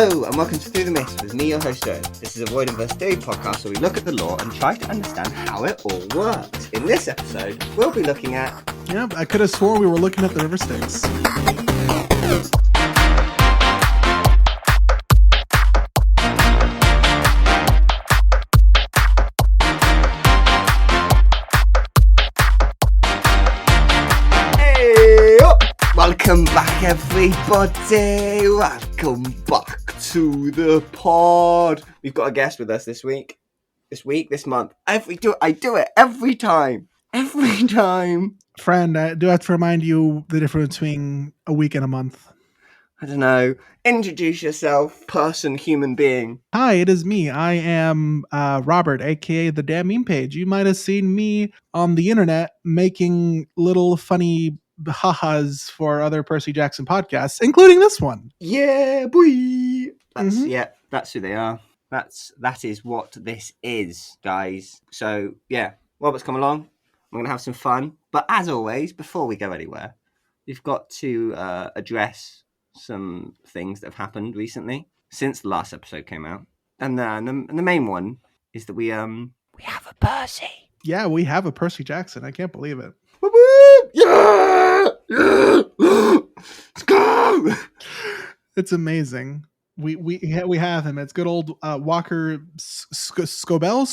Hello and welcome to Through the Mist with me, your host Owen. This is a Void Verse Theory podcast where we look at the law and try to understand how it all works. In this episode, we'll be looking at... Yep, I could have sworn we were looking at the River Styx. Welcome back, everybody. Welcome back to the pod. We've got a guest with us this month. I do it every time. Friend, I do have to remind you the difference between a week and a month. I don't know. Introduce yourself, person, human being. Hi, it is me. I am Robert, aka the Damn Meme Page. You might have seen me on the internet making little funny ha-has for other Percy Jackson podcasts, including this one. Yeah, boy. That's who they are. That is what this is, guys. So yeah, Robert's come along. We're gonna have some fun. But as always, before we go anywhere, we've got to address some things that have happened recently since the last episode came out. And the main one is that we have a Percy. Yeah, we have a Percy Jackson. I can't believe it. Yeah! Let's go! It's amazing. We have him. It's good old Walker Scobell.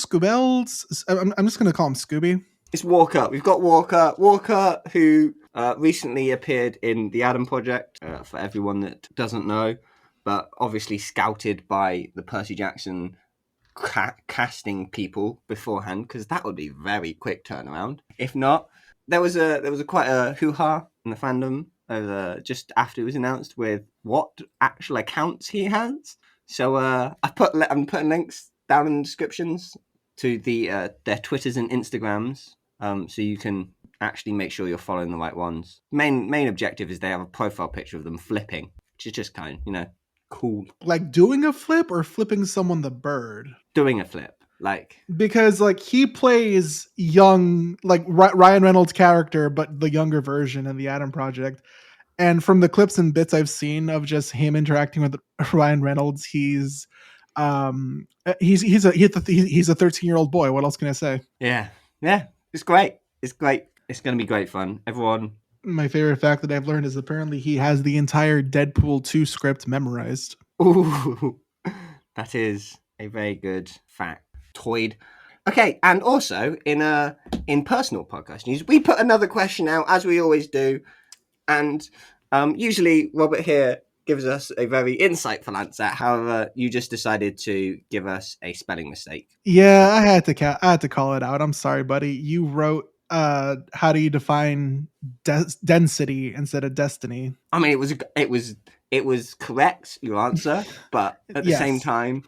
I'm just gonna call him Scooby. It's Walker. We've got Walker, who recently appeared in the Adam Project. For everyone that doesn't know, but obviously scouted by the Percy Jackson casting people beforehand, because that would be very quick turnaround. If not, there was quite a hoo-ha in the fandom just after it was announced with what actual accounts he has. So I'm putting links down in the descriptions to their Twitters and Instagrams, so you can actually make sure you're following the right ones. Main objective is they have a profile picture of them flipping, which is just kind of, cool. Like doing a flip or flipping someone the bird? Doing a flip. Because he plays young, like Ryan Reynolds' character, but the younger version in the Adam Project. And from the clips and bits I've seen of just him interacting with Ryan Reynolds, he's a 13-year-old boy. What else can I say? Yeah, it's great. It's great. It's going to be great fun. Everyone. My favorite fact that I've learned is apparently he has the entire Deadpool 2 script memorized. Ooh, that is a very good fact. Toyed. Okay, and also in personal podcast news, we put another question out, as we always do, and usually Robert here gives us a very insightful answer. However, you just decided to give us a spelling mistake. Yeah, I had to call it out. I'm sorry, buddy. You wrote how do you define density instead of destiny? I mean, it was correct, your answer, but at the same time,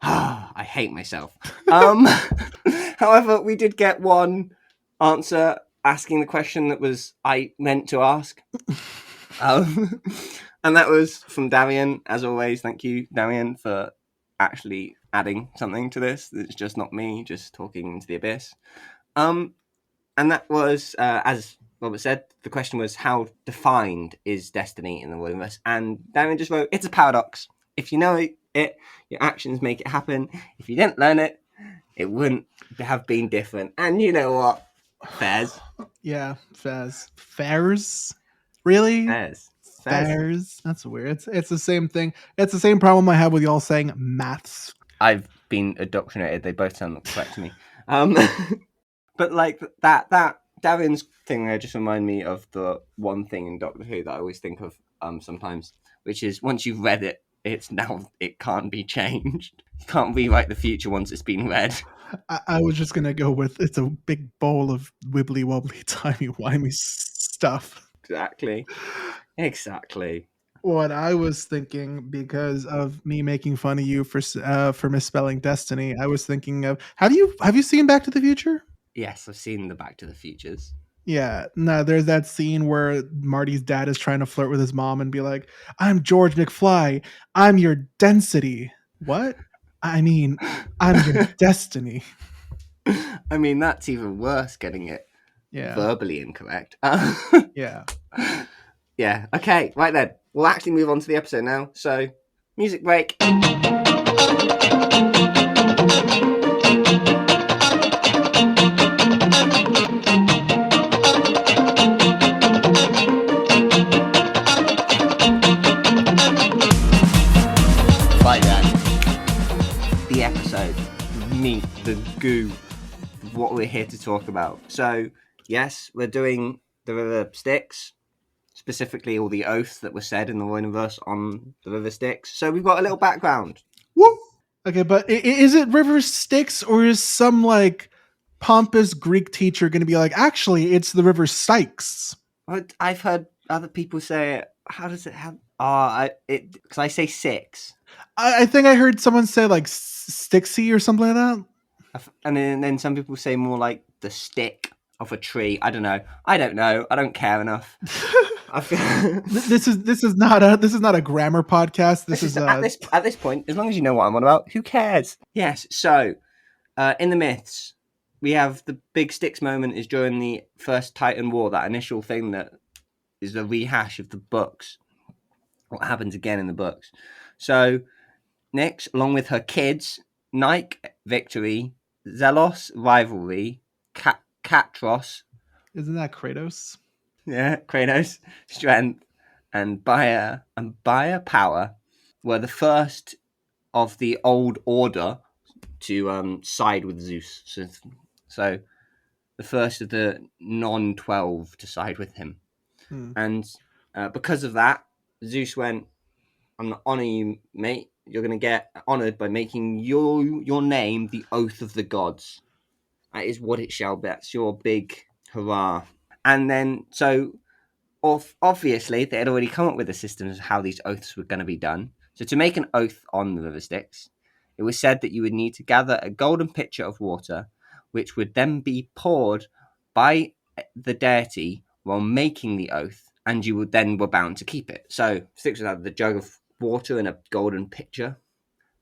I hate myself. However, we did get one answer asking the question that I meant to ask. And that was from Darian, as always. Thank you, Darian, for actually adding something to this. It's just not me just talking into the abyss. And that was, as Robert said, the question was, how defined is destiny in the universe? And Darian just wrote, it's a paradox. If you know it, your actions make it happen. If you didn't learn it, it wouldn't have been different. And you know what? Fairs. Yeah, fairs. Fairs? Really? Fairs. That's weird. It's the same thing. It's the same problem I have with y'all saying maths. I've been indoctrinated. They both sound correct to me. But like that Darian's thing there just remind me of the one thing in Doctor Who that I always think of sometimes, which is once you've read it, it can't be changed. You can't rewrite the future once it's been read. I was just gonna go with it's a big bowl of wibbly wobbly timey-wimey stuff. Exactly. What I was thinking, because of me making fun of you for misspelling destiny, I was thinking of have you seen Back to the Future? Yes, I've seen the Back to the Futures. Yeah, no, there's that scene where Marty's dad is trying to flirt with his mom and be like, I'm George McFly, I'm your density. What? I mean, I'm your destiny. I mean, that's even worse, getting it verbally incorrect. Yeah. Yeah, okay, right then. We'll actually move on to the episode now. So, Music break. Right then, the episode, the meat, the goo, what we're here to talk about. So, yes, we're doing the River Styx, specifically all the oaths that were said in the Royniverse on the River Styx. So we've got a little background. Woo! Okay, but is it River Styx or is some like pompous Greek teacher going to be like, actually, it's the River Styx? I've heard other people say it. How does it have? Because I say six. I think I heard someone say like Stixy or something like that. And then some people say more like the stick of a tree. I don't know. I don't care enough. This is not a grammar podcast. This is at this point, as long as you know what I'm on about, who cares? Yes. So, in the myths, we have the big Styx moment is during the first Titan War. That initial thing that is a rehash of the books. What happens again in the books? So, Nyx, along with her kids, Nike, victory, Zelos, rivalry, Katros. Isn't that Kratos? Yeah, Kratos, strength, and Bayer power were the first of the old order to side with Zeus. So the first of the non-12 to side with him. And because of that, Zeus went, I'm going to honor you, mate. You're going to get honored by making your name the oath of the gods. That is what it shall be. That's your big hurrah. And then, so obviously, they had already come up with a system of how these oaths were going to be done. So to make an oath on the River Styx, it was said that you would need to gather a golden pitcher of water, which would then be poured by the deity while making the oath, and you would then were bound to keep it. So Styx would have the jug of water in a golden pitcher.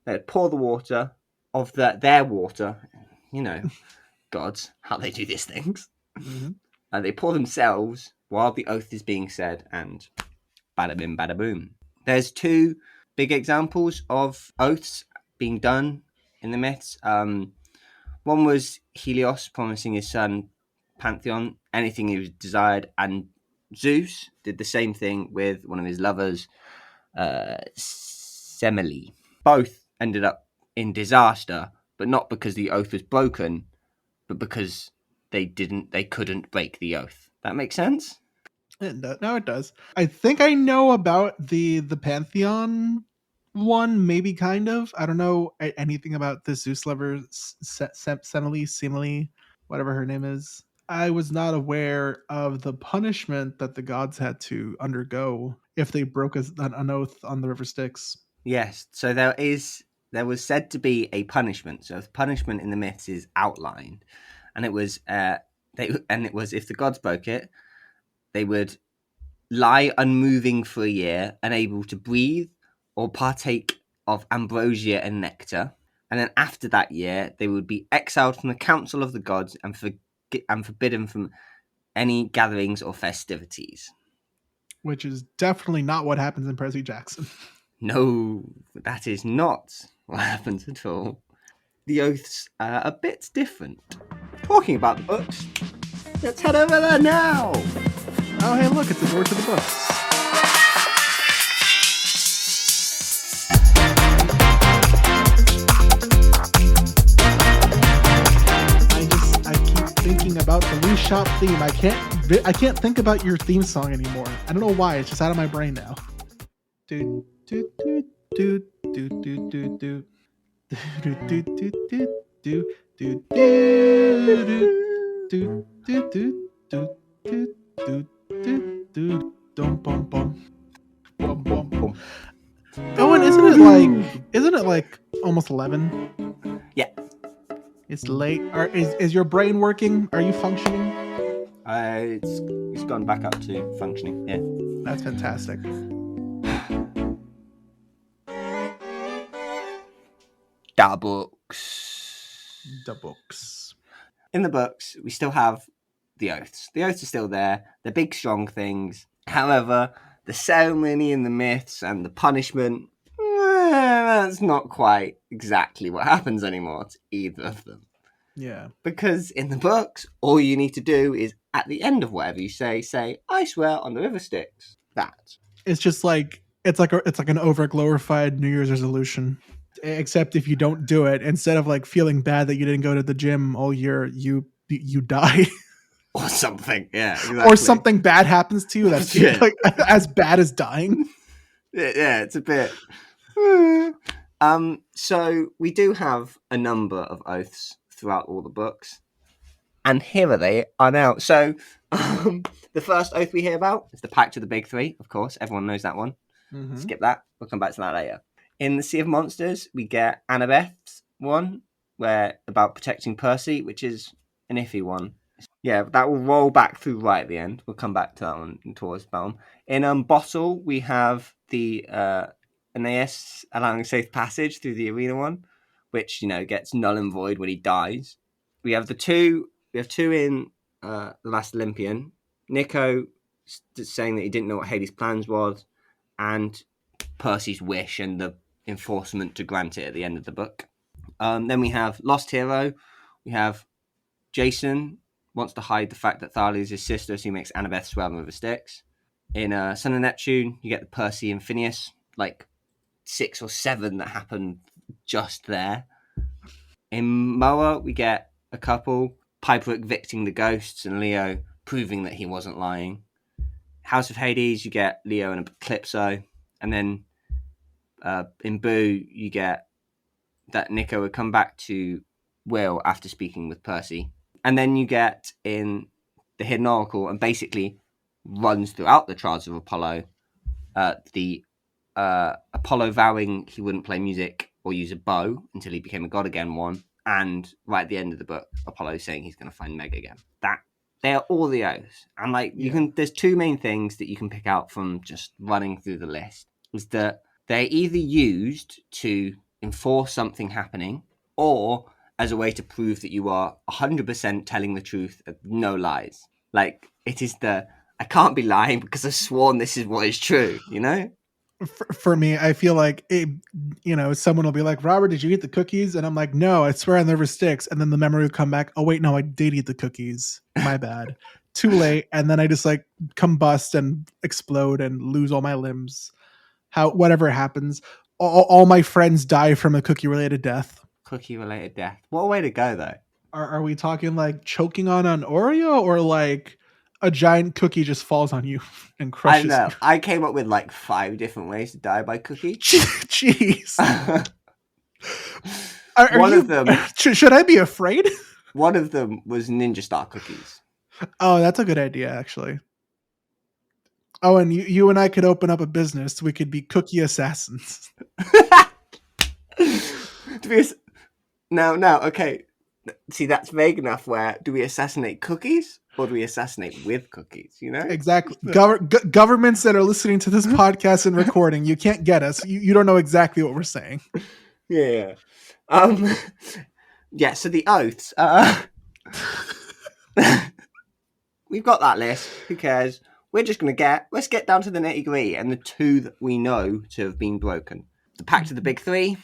They'd pour the water of their water, gods, how they do these things. Mm-hmm. And they pour themselves while the oath is being said, and bada bim, bada boom. There's two big examples of oaths being done in the myths. One was Helios promising his son Pantheon anything he desired, and Zeus did the same thing with one of his lovers, Semele. Both ended up in disaster, but not because the oath was broken, but because they couldn't break the oath. That makes sense? No, it does. I think I know about the Pantheon one, maybe kind of. I don't know anything about the Zeus lover, Semele, whatever her name is. I was not aware of the punishment that the gods had to undergo if they broke an oath on the River Styx. Yes, so there was said to be a punishment. So the punishment in the myths is outlined, and it was if the gods broke it, they would lie unmoving for a year, unable to breathe or partake of ambrosia and nectar. And then after that year, they would be exiled from the council of the gods and forbidden from any gatherings or festivities. Which is definitely not what happens in Percy Jackson. No, that is not what happens at all. The oaths are a bit different. Talking about the books, let's head over there now. Oh, hey, look, it's the door to the books. I keep thinking about the Wii Shop theme. I can't think about your theme song anymore. I don't know why. It's just out of my brain now. Do do do do do do do do do do do do do do do do dum bum bum bum bum bum. Owen, isn't it like almost 11? Yeah. It's late. Is your brain working? Are you functioning? It's gone back up to functioning. Yeah. That's fantastic. The books. In the books, we still have the oaths. The oaths are still there. They're big, strong things. However, the ceremony and the myths and the punishment, That's not quite exactly what happens anymore to either of them. Yeah. Because in the books, all you need to do is, at the end of whatever you say, I swear on the River Styx. That. It's just like it's like an over glorified New Year's resolution. Except if you don't do it, instead of like feeling bad that you didn't go to the gym all year, you die. Or something, yeah, exactly. Or something bad happens to you that's like as bad as dying. Yeah, it's a bit. So we do have a number of oaths throughout all the books, and here they are now. So the first oath we hear about is the Pact of the Big Three. Of course, everyone knows that one. Mm-hmm. Skip that. We'll come back to that later. In the Sea of Monsters, we get Annabeth's one, where about protecting Percy, which is an iffy one. Yeah, that will roll back through right at the end. We'll come back to that one towards Balm. In Bottle, we have the Aeneas allowing safe passage through the arena one, which gets null and void when he dies. We have two in The Last Olympian. Nico saying that he didn't know what Hades' plans was, and Percy's wish and the enforcement to grant it at the end of the book. Then we have Lost Hero. We have Jason wants to hide the fact that Thalia is his sister, so he makes Annabeth swear on River Styx. In Son of Neptune, you get the Percy and Phineas, like 6 or 7 that happen just there. In Moa, we get a couple, Piper evicting the ghosts and Leo proving that he wasn't lying. House of Hades, you get Leo and Calypso. And then in Boo, you get that Nico would come back to Will after speaking with Percy. And then you get in the Hidden Oracle, and basically runs throughout the Trials of Apollo, the Apollo vowing he wouldn't play music or use a bow until he became a god again one, and right at the end of the book, Apollo saying he's going to find Meg again. That they are all the oaths, and there's 2 main things that you can pick out from just running through the list. Is that they're either used to enforce something happening, or as a way to prove that you are 100% telling the truth, no lies. Like, it is I can't be lying because I've sworn this is what is true, For me, I feel like someone will be like, Robert, did you eat the cookies? And I'm like, no, I swear on the River Styx. And then the memory will come back. Oh wait, no, I did eat the cookies. My bad. Too late. And then I just like combust and explode and lose all my limbs. Whatever happens, all my friends die from a cookie-related death. Cookie-related death. What a way to go, though. Are we talking like choking on an Oreo, or like a giant cookie just falls on you and crushes you? I came up with like 5 different ways to die by cookie. Jeez. One of them. Should I be afraid? One of them was Ninja Star cookies. Oh, that's a good idea, actually. Oh, and you and I could open up a business. We could be cookie assassins. No, okay. See, that's vague enough. Where do we assassinate cookies, or do we assassinate with cookies? Exactly. Governments that are listening to this podcast and recording, you can't get us. You don't know exactly what we're saying. Yeah. Yeah. So the oaths. We've got that list. Who cares? We're just let's get down to the nitty-gritty and the 2 that we know to have been broken. The Pact of the Big Three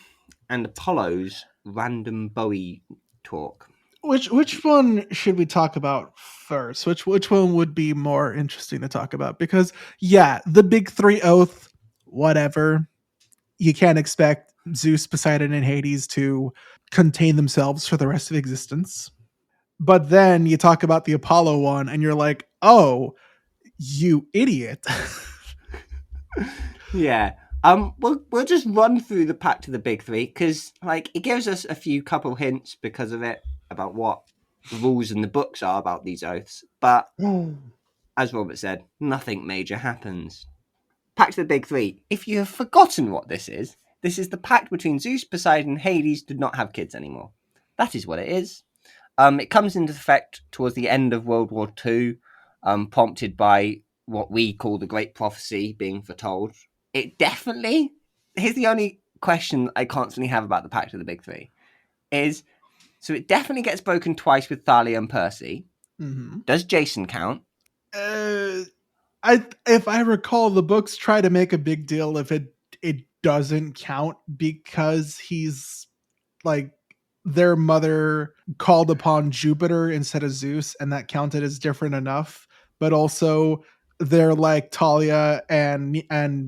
and Apollo's random Bowie talk. Which one should we talk about first? Which one would be more interesting to talk about? Because the Big Three oath, whatever. You can't expect Zeus, Poseidon, and Hades to contain themselves for the rest of existence. But then you talk about the Apollo one and you're like, oh, you idiot. Yeah. We'll just run through the Pact of the Big Three because, it gives us a few couple hints because of it about what the rules in the books are about these oaths. But as Robert said, nothing major happens. Pact of the Big Three. If you have forgotten what this is the pact between Zeus, Poseidon, and Hades to not have kids anymore. That is what it is. It comes into effect towards the end of World War II, prompted by what we call the Great Prophecy being foretold. It definitely... Here's the only question I constantly have about the Pact of the Big Three. So it definitely gets broken twice with Thalia and Percy. Mm-hmm. Does Jason count? If I recall, the books try to make a big deal if it doesn't count because he's like their mother called upon Jupiter instead of Zeus, and that counted as different enough. But also, they're like Talia and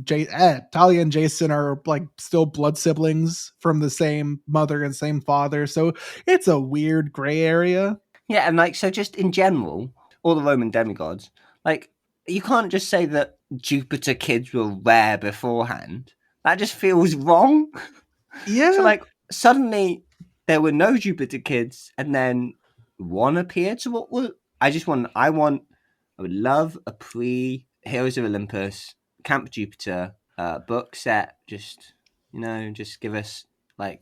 Jason are like still blood siblings from the same mother and same father, so it's a weird gray area. Yeah, and like, so just in general, all the Roman demigods, like, you can't just say that Jupiter kids were rare beforehand. That just feels wrong. So, Yeah, like, suddenly there were no Jupiter kids, and then one appeared. So, what was. I would love a pre Heroes of Olympus, Camp Jupiter book set. Just, just give us, like,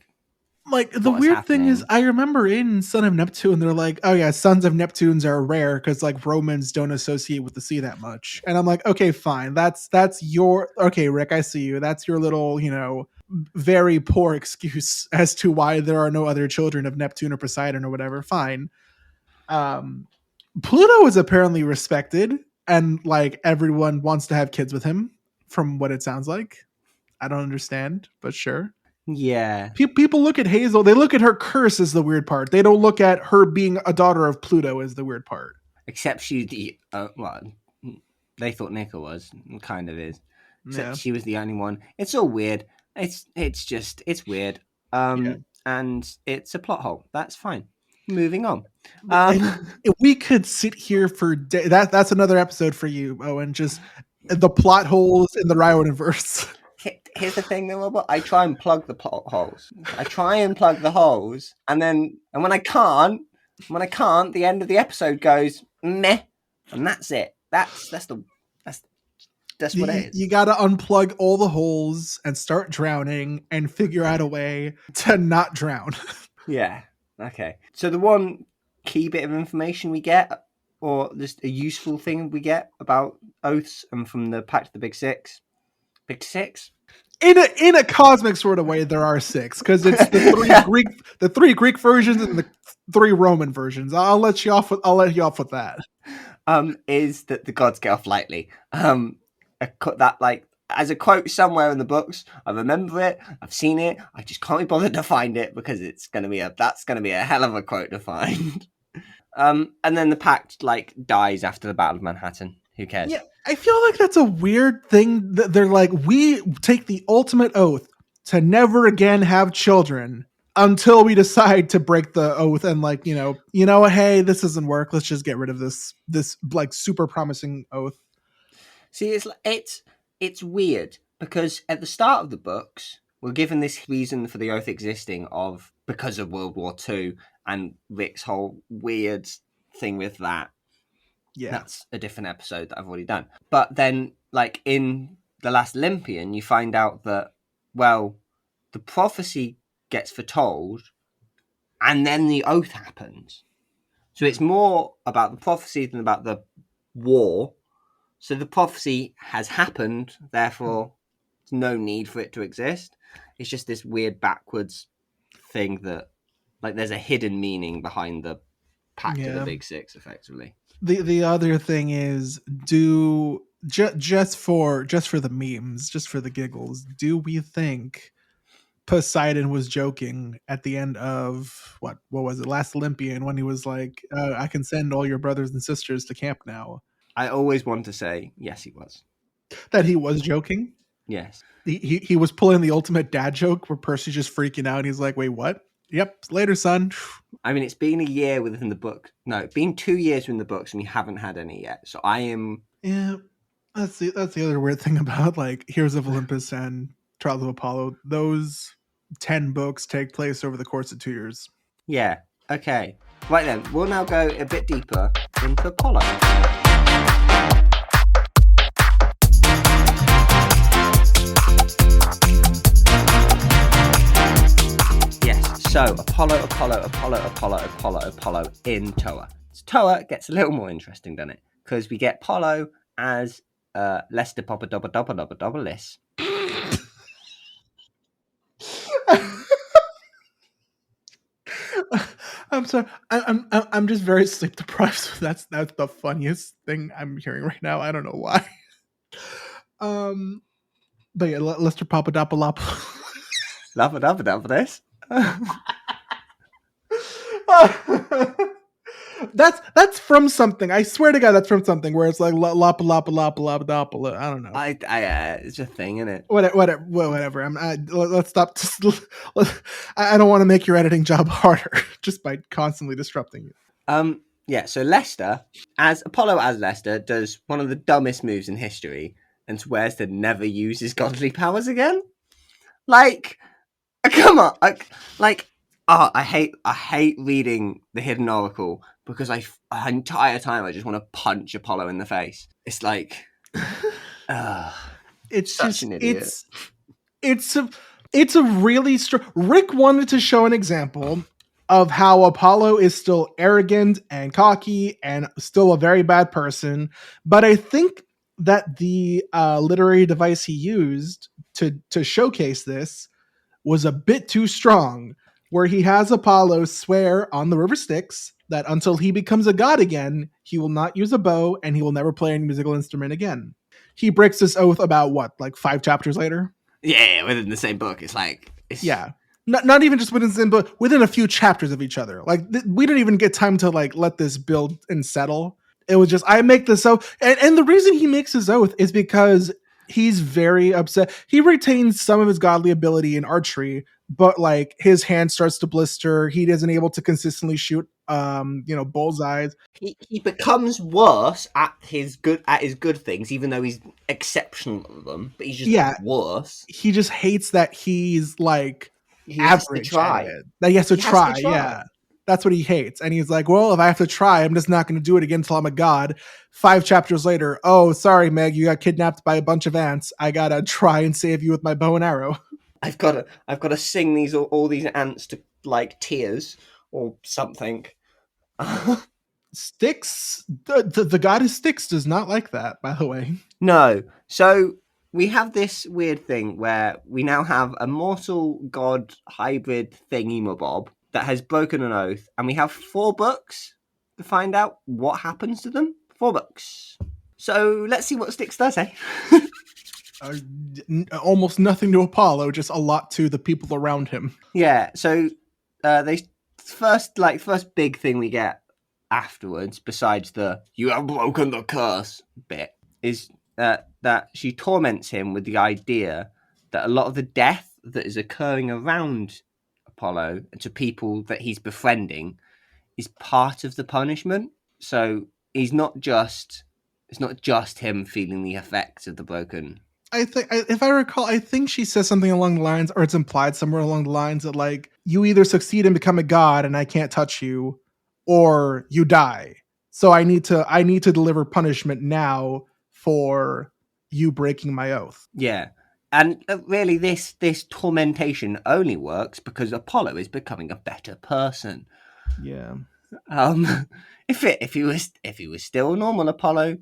like the what is weird thing is happening. I remember in Son of Neptune they're like, oh yeah, sons of Neptunes are rare because like Romans don't associate with the sea that much. And I'm like, okay, fine, that's your okay, Rick, I see you, that's your little, very poor excuse as to why there are no other children of Neptune or Poseidon or whatever. Fine. um Pluto is apparently respected, and like everyone wants to have kids with him from what it sounds like. I don't understand, but sure. Yeah. People look at Hazel, they look at her curse as the weird part. They don't look at her being a daughter of Pluto as the weird part. Except she's well, they thought Nika was, kind of is. Except Yeah. she was the only one. It's all weird. It's weird. Yeah. And it's a plot hole. That's fine. Moving on. And if we could sit here for that's another episode for you, Owen. Just the plot holes in the Ryoniverse. Here's the thing, though, Robert. I try and plug the plot holes. I try and plug the holes, and when I can't, the end of the episode goes meh, and that's it. That's what it is. You got to unplug all the holes and start drowning and figure out a way to not drown. Yeah. Okay. So the one key bit of information we get, or just a useful thing we get about oaths and from the Pact of the Big Six. In a cosmic sort of way, there are six because it's the three Greek versions and the three Roman versions. I'll let you off with that. Is that the gods get off lightly? That, like, as a quote somewhere in the books. I remember it. I've seen it. I just can't be bothered to find it because that's gonna be a hell of a quote to find. And then the pact, like, dies after the Battle of Manhattan. Who cares? Yeah, I feel like that's a weird thing that they're like, we take the ultimate oath to never again have children until we decide to break the oath and like, hey, this doesn't work. Let's just get rid of this like super promising oath. See, it's weird because at the start of the books, we're given this reason for the oath existing of because of World War II and Rick's whole weird thing with that. Yeah. That's a different episode that I've already done. But then, like, in The Last Olympian, you find out that, well, the prophecy gets foretold and then the oath happens. So it's more about the prophecy than about the war. So the prophecy has happened, therefore there's no need for it to exist. It's just this weird backwards thing that, like, there's a hidden meaning behind the Pact of the Big Six, effectively. The other thing is, just for the memes, just for the giggles, do we think Poseidon was joking at the end of what was it, Last Olympian, when he was like, I can send all your brothers and sisters to camp now? I always want to say yes, he was. That he was joking. Yes. He was pulling the ultimate dad joke where Percy's just freaking out and he's like, wait, what? Yep, later, son. I mean, it's been a year within the book. No, it's been 2 years in the books and we haven't had any yet. So I am. Yeah, that's the other weird thing about like Heroes of Olympus and Trials of Apollo. Those 10 books take place over the course of 2 years. Yeah. Okay. Right then, we'll now go a bit deeper into Apollo. So, Apollo in Toa. So Toa gets a little more interesting, doesn't it? Because we get Apollo as Lester Popper Double Liss. I'm sorry. I'm just very sleep deprived. That's the funniest thing I'm hearing right now. I don't know why. But yeah, Lester Papadopoulos. Love this. That's from something. I swear to God, that's from something where it's like lapa lapa lapa lapa lapa. I don't know. It's a thing, isn't it? Whatever. Let's stop. I don't want to make your editing job harder just by constantly disrupting you. Yeah. So Lester, as Lester, does one of the dumbest moves in history and swears to never use his godly powers again. Like, come on, I hate reading the Hidden Oracle because the entire time I just want to punch Apollo in the face. It's like, it's such just an idiot. It's a really Rick wanted to show an example of how Apollo is still arrogant and cocky and still a very bad person, but I think that the literary device he used to showcase this was a bit too strong, where he has Apollo swear on the River Styx that until he becomes a god again, he will not use a bow and he will never play any musical instrument again. He breaks this oath about what, like 5 chapters later? Yeah, within the same book. Yeah. Not even just within the same book, within a few chapters of each other. Like we didn't even get time to like let this build and settle. It was just, I make this oath. And the reason he makes his oath is because he's very upset. He retains some of his godly ability in archery, but like his hand starts to blister. He isn't able to consistently shoot bullseyes. He becomes worse at his good things, even though he's exceptional at them. But he's just worse. He just hates that he's like average at it. That he has to try. Yeah. That's what he hates. And he's like, well, if I have to try, I'm just not going to do it again until I'm a god. 5 chapters later, oh, sorry, Meg, you got kidnapped by a bunch of ants. I got to try and save you with my bow and arrow. I've got to sing all these ants to like tears or something. Styx, the goddess Styx does not like that, by the way. No. So we have this weird thing where we now have a mortal god hybrid thingy-mabob that has broken an oath, and we have 4 books to find out what happens to them. 4 books. So let's see what Styx does, eh? Almost nothing to Apollo, just a lot to the people around him. Yeah. So first big thing we get afterwards, besides the "you have broken the curse" bit, is that she torments him with the idea that a lot of the death that is occurring around Apollo and to people that he's befriending is part of the punishment. So it's not just him feeling the effects of the broken. I think, if I recall, I think she says something along the lines, or it's implied somewhere along the lines that like, you either succeed and become a god and I can't touch you, or you die. So I need to deliver punishment now for you breaking my oath. Yeah. And really, this tormentation only works because Apollo is becoming a better person. Yeah. If he was still a normal Apollo,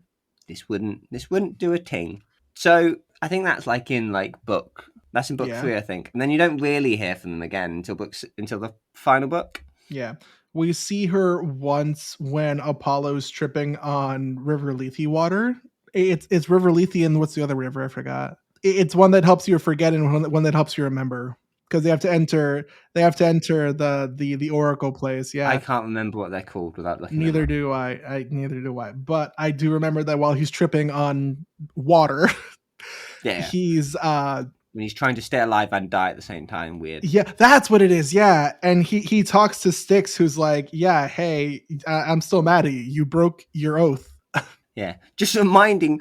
this wouldn't do a thing. So I think that's in book 3, I think, and then you don't really hear from them again until the final book. Yeah. We see her once when Apollo's tripping on River Lethe water. It's River Lethe, and what's the other river? I forgot. It's one that helps you forget and one that helps you remember, because they have to enter the Oracle place. Yeah, I can't remember what they're called without looking. Neither do I. Neither do I. But I do remember that while he's tripping on water, yeah, he's when he's trying to stay alive and die at the same time. Weird. Yeah, that's what it is. Yeah, and he talks to Styx, who's like, "Yeah, hey, I'm still mad at you. You broke your oath." Yeah, just reminding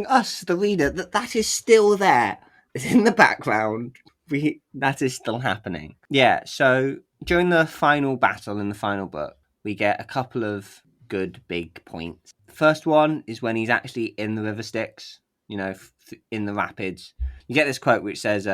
us, the reader, that is still there. It's in the background. That is still happening. Yeah, so during the final battle in the final book, we get a couple of good big points. The first one is when he's actually in the River Styx, in the rapids. You get this quote which says,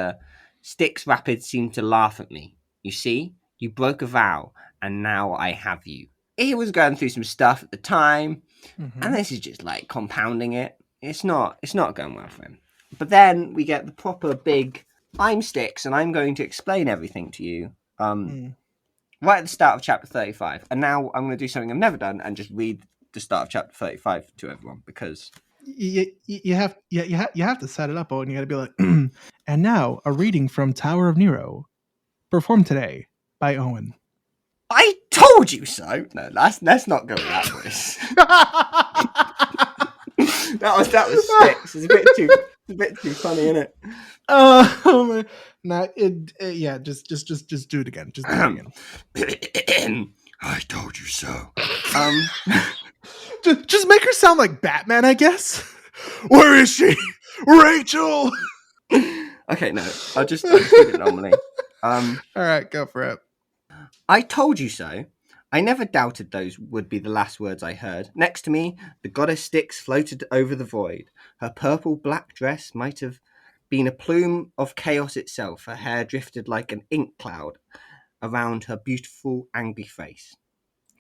"Styx rapids seem to laugh at me. You see, you broke a vow, and now I have you." He was going through some stuff at the time, and this is just compounding it. It's not going well for him. But then we get the proper big, "I'm Styx, and I'm going to explain everything to you." Right at the start of chapter 35. And now I'm going to do something I've never done and just read the start of chapter 35 to everyone, because you have to set it up, Owen. You got to be like, and now a reading from Tower of Nero, performed today by Owen. I told you so. No, let's not go with that voice. that was Styx. It's a bit too funny, isn't it? Not yeah. Just do it again. Just do it again. I told you so. Just make her sound like Batman, I guess. Where is she, Rachel? Okay, no, I'll just do it normally. All right, go for it. I told you so. I never doubted those would be the last words I heard. Next to me, the goddess Styx floated over the void. Her purple black dress might have been a plume of chaos itself. Her hair drifted like an ink cloud around her beautiful, angry face.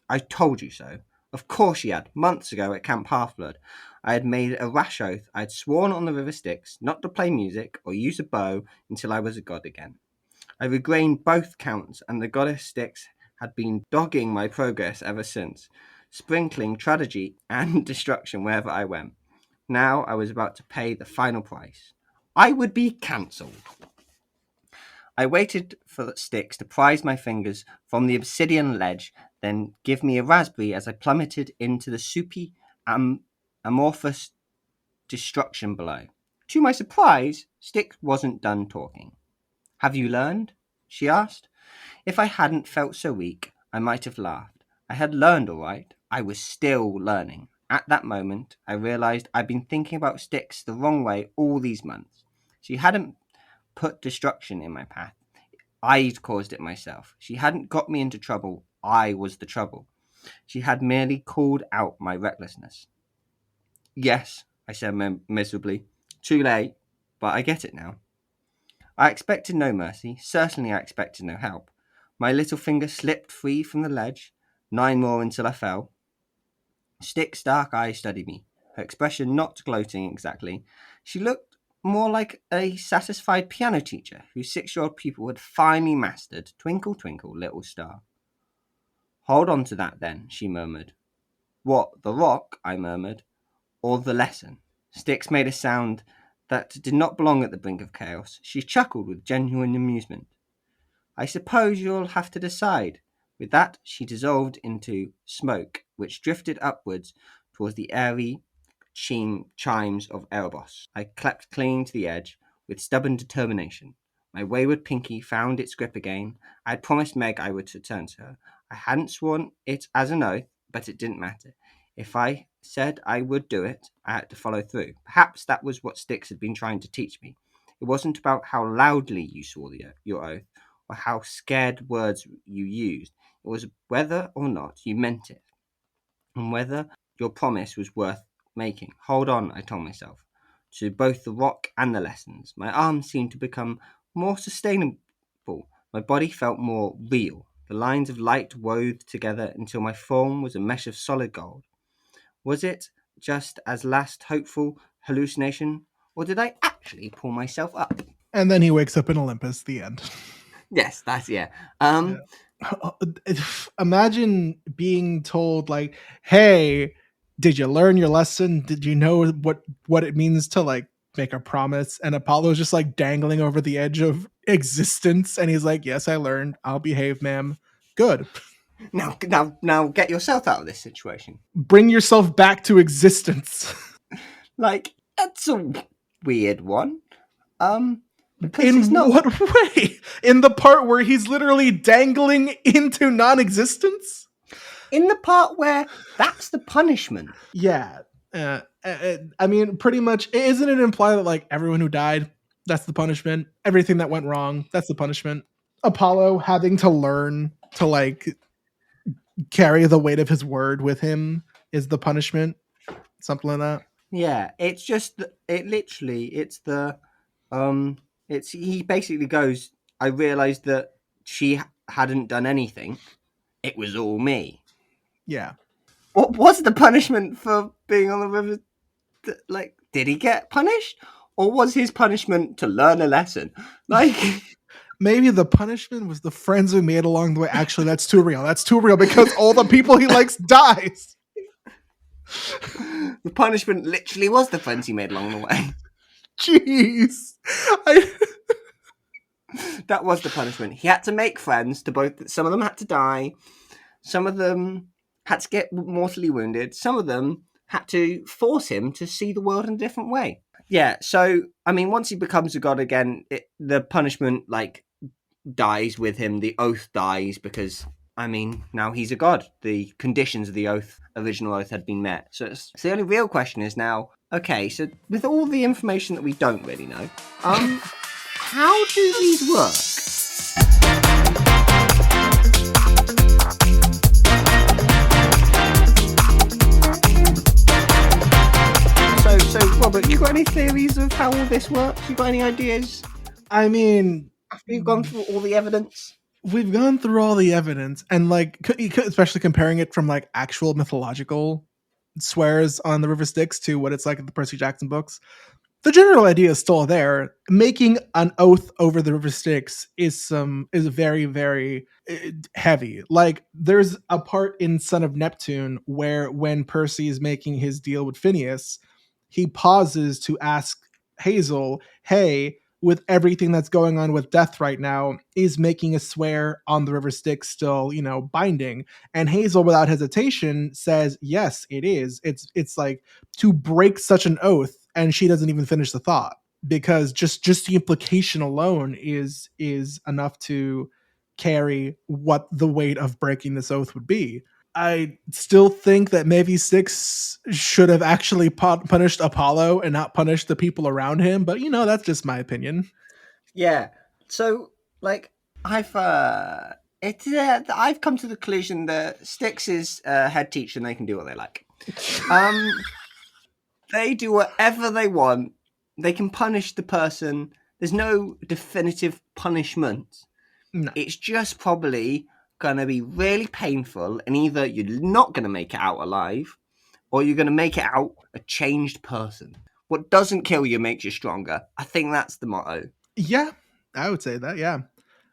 I told you so. Of course she had. Months ago at Camp Half-Blood, I had made a rash oath. I had sworn on the River Styx not to play music or use a bow until I was a god again. I regained both counts, and the goddess Styx had been dogging my progress ever since, sprinkling tragedy and destruction wherever I went. Now I was about to pay the final price. I would be cancelled. I waited for Styx to prise my fingers from the obsidian ledge, then give me a raspberry as I plummeted into the soupy, amorphous destruction below. To my surprise, Styx wasn't done talking. Have you learned? She asked. If I hadn't felt so weak, I might have laughed. I had learned all right. I was still learning. At that moment, I realized I'd been thinking about Styx the wrong way all these months. She hadn't put destruction in my path. I'd caused it myself. She hadn't got me into trouble. I was the trouble. She had merely called out my recklessness. Yes, I said miserably. Too late, but I get it now. I expected no mercy. Certainly I expected no help. My little finger slipped free from the ledge. 9 more until I fell. Styx's dark eyes studied me, her expression not gloating exactly. She looked more like a satisfied piano teacher whose 6-year-old pupil had finally mastered Twinkle, Twinkle, Little Star. Hold on to that then, she murmured. What, the rock? I murmured. Or the lesson? Styx made a sound that did not belong at the brink of chaos. She chuckled with genuine amusement. I suppose you'll have to decide. With that, she dissolved into smoke, which drifted upwards towards the airy chimes of Erebos. I clept clean to the edge with stubborn determination. My wayward pinky found its grip again. I had promised Meg I would return to her. I hadn't sworn it as an oath, but it didn't matter. If I said I would do it, I had to follow through. Perhaps that was what Styx had been trying to teach me. It wasn't about how loudly you swore your oath, or how scared words you used. It was whether or not you meant it, and whether your promise was worth making. Hold on, I told myself, to both the rock and the lessons. My arms seemed to become more sustainable. My body felt more real. The lines of light wove together until my form was a mesh of solid gold. Was it just as last hopeful hallucination, or did I actually pull myself up? And then he wakes up in Olympus. The end. Yes, that's yeah. Imagine being told like, "Hey, did you learn your lesson? Did you know what it means to like make a promise?" And Apollo's just like dangling over the edge of existence, and he's like, "Yes, I learned. I'll behave, ma'am. Good. Now, get yourself out of this situation. Bring yourself back to existence." Like that's a weird one. Because In it's not what way? In the part where he's literally dangling into non-existence? in the part where that's the punishment. Yeah. I mean, pretty much, isn't it imply that like everyone who died, that's the punishment? Everything that went wrong, that's the punishment. Apollo having to learn to like carry the weight of his word with him is the punishment. Something like that. Yeah, it's just it's the it's he basically goes. I realized that she hadn't done anything. It was all me. Yeah. What was the punishment for being on the river? Like, did he get punished, or was his punishment to learn a lesson? Like, maybe the punishment was the friends we made along the way. Actually, that's too real. That's too real because all the people he likes dies. The punishment literally was the friends he made along the way. Jeez. That was the punishment. He had to make friends to both. Some of them had to die. Some of them had to get mortally wounded. Some of them had to force him to see the world in a different way. Yeah, so, I mean, once he becomes a god again, the punishment, like, dies with him. The oath dies because, I mean, now he's a god. The conditions of the oath, original oath, had been met. So the only real question is now, okay, so with all the information that we don't really know, how do these work? So Robert, you got any theories of how all this works? You got any ideas? I mean, After we've gone through all the evidence? we've gone through all the evidence, and like, especially comparing it from like actual mythological swears on the River Styx to what it's like in the Percy Jackson books. The general idea is still there. Making an oath over the River Styx is very, very heavy. Like, there's a part in Son of Neptune where when Percy is making his deal with Phineas, he pauses to ask Hazel, "Hey, with everything that's going on with death right now, is making a swear on the River Styx still, binding?" And Hazel, without hesitation, says, "Yes, it is. It's like to break such an oath," and she doesn't even finish the thought because just the implication alone is enough to carry what the weight of breaking this oath would be. I still think that maybe Styx should have actually punished Apollo and not punished the people around him, but that's just my opinion. Yeah. So, like, I've I've come to the conclusion that Styx is head teacher and they can do what they like. They do whatever they want. They can punish the person. There's no definitive punishment. No. It's just probably going to be really painful, and either you're not going to make it out alive, or you're going to make it out a changed person. What doesn't kill you makes you stronger. I think that's the motto. Yeah, I would say that. Yeah,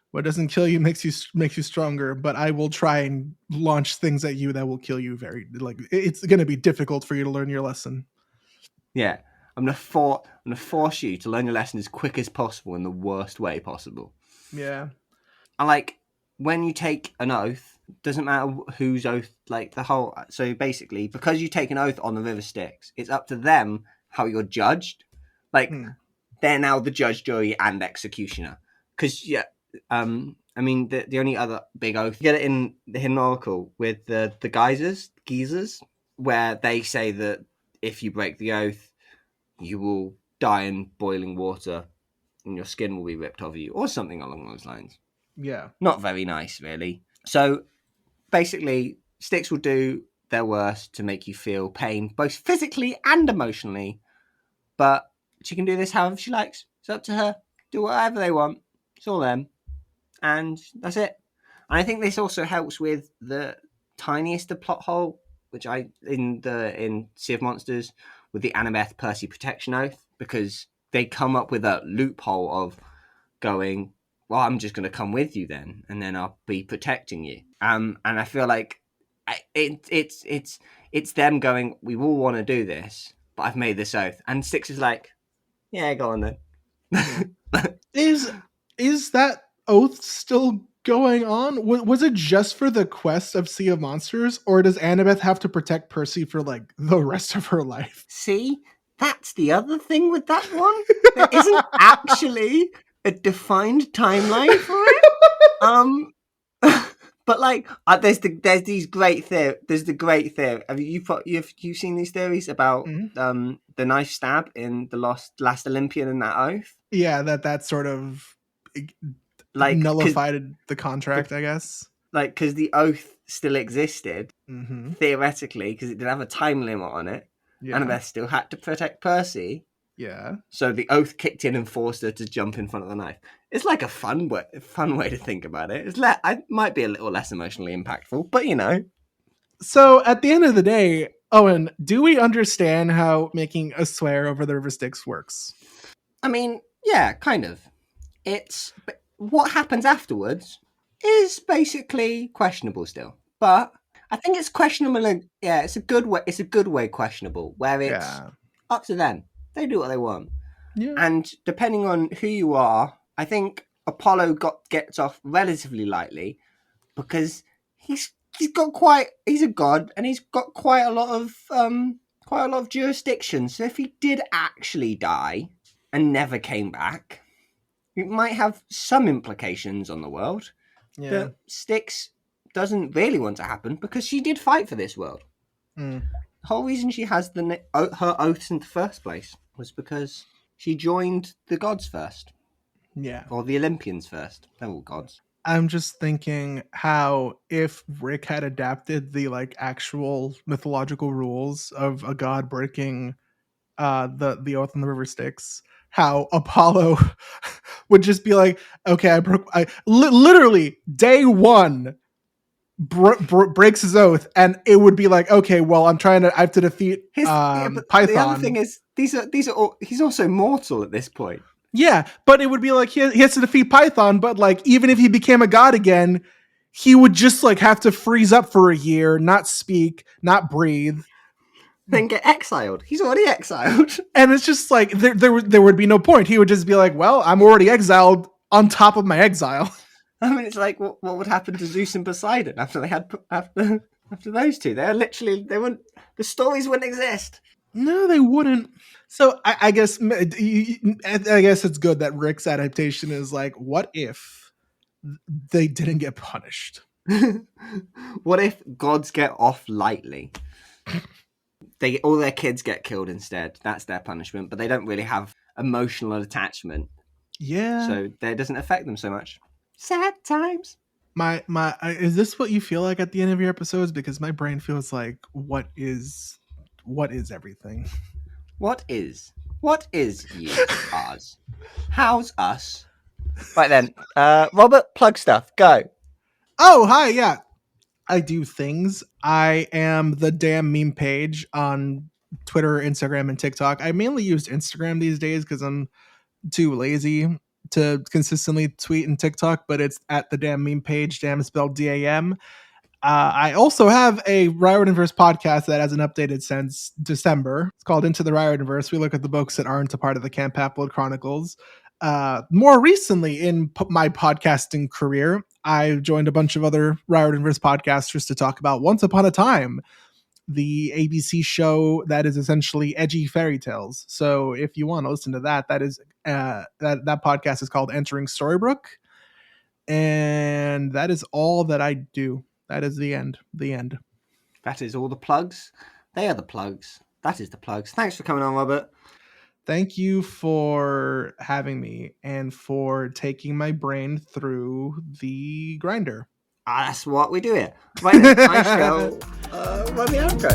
what doesn't kill you makes you stronger. But I will try and launch things at you that will kill you. It's going to be difficult for you to learn your lesson. Yeah, I'm gonna force you to learn your lesson as quick as possible in the worst way possible. Yeah. And like when you take an oath, doesn't matter whose oath. Like the whole. So basically, because you take an oath on the River Styx, it's up to them how you're judged. Like they're now the judge, jury, and executioner. Because I mean the only other big oath you get it in the Hidden Oracle with the geezers, where they say that if you break the oath, you will die in boiling water and your skin will be ripped off you, or something along those lines. Yeah. Not very nice, really. So basically, Styx will do their worst to make you feel pain, both physically and emotionally. But she can do this however she likes. It's up to her. Do whatever they want. It's all them. And that's it. And I think this also helps with the tiniest of plot hole, which in Sea of Monsters with the Annabeth Percy protection oath, because they come up with a loophole of going, well, I'm just going to come with you then, and then I'll be protecting you. And I feel like it's them going, we all want to do this, but I've made this oath, and Styx is like, yeah, go on then. Is that oath still going on? Was it just for the quest of Sea of Monsters, or does Annabeth have to protect Percy for like the rest of her life? See, that's the other thing with that one. There isn't actually a defined timeline for it. But like, there's these great theory. There's the great theory. Have you seen these theories about the knife stab in the last Olympian and that oath? Yeah, that sort of Like, nullified the contract, I guess. Like, because the oath still existed theoretically, because it didn't have a time limit on it. Yeah. Annabeth still had to protect Percy. Yeah. So the oath kicked in and forced her to jump in front of the knife. It's like a fun way to think about it. It might be a little less emotionally impactful, but So at the end of the day, Owen, do we understand how making a swear over the River Styx works? I mean, yeah, kind of. What happens afterwards is basically questionable still. But I think it's questionable. Yeah, it's a good way. It's a good way questionable, where it's up to them. They do what they want, and depending on who you are, I think Apollo gets off relatively lightly because he's a god and he's got quite a lot of jurisdiction. So if he did actually die and never came back, it might have some implications on the world that Styx doesn't really want to happen because she did fight for this world. The whole reason she has her oaths in the first place was because she joined the gods first. Yeah. Or the Olympians first. They're all gods. I'm just thinking how if Rick had adapted the like actual mythological rules of a god breaking the oath on the River Styx, how Apollo would just be like, okay, literally day one breaks his oath, and it would be like, okay, well, I have to defeat Python. The other thing is, these are all, he's also mortal at this point. Yeah, but it would be like he has to defeat Python, but like even if he became a god again, he would just like have to freeze up for a year, not speak, not breathe, then get exiled. He's already exiled, and it's just like there would be no point. He would just be like, "Well, I'm already exiled on top of my exile." I mean, it's like what would happen to Zeus and Poseidon after those two? The stories wouldn't exist. No, they wouldn't. So I guess it's good that Rick's adaptation is like, what if they didn't get punished? What if gods get off lightly? All their kids get killed instead. That's their punishment, but they don't really have emotional attachment. Yeah. So that doesn't affect them so much. Sad times. My is this what you feel like at the end of your episodes? Because my brain feels like what is everything? What is you, ours? How's us? Right then, Robert, plug stuff. Go. Oh, hi, yeah. I do things. I am the damn meme page on Twitter, Instagram, and TikTok. I mainly use Instagram these days because I'm too lazy to consistently tweet and TikTok, but it's at the damn meme page, damn spelled DAM. I also have a Riot Universe podcast that hasn't updated since December. It's called Into the Riot Universe. We look at the books that aren't a part of the Camp Half-Blood Chronicles. More recently in my podcasting career, I joined a bunch of other Riot Universe podcasters to talk about Once Upon a Time, the ABC show that is essentially edgy fairy tales. So if you want to listen to that, that is that podcast is called Entering Storybrooke, and that is all that I do. That is the end. The end. That is all the plugs. They are the plugs. That is the plugs. Thanks for coming on, Robert. Thank you for having me and for taking my brain through the grinder. That's what we do here. Right then, I shall run the outro.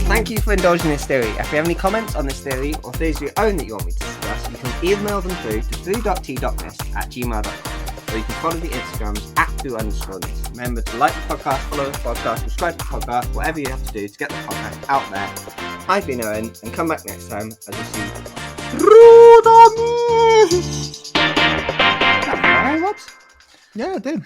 Thank you for indulging this theory. If you have any comments on this theory or theories of your own that you want me to discuss, you can email them through to blue.t.nist@gmail.com, or you can follow the Instagrams @blue_nist. Remember to like the podcast, follow the podcast, subscribe to the podcast, whatever you have to do to get the podcast out there. I've been Owen, and come back next time as we see through the mist. Yeah, it did.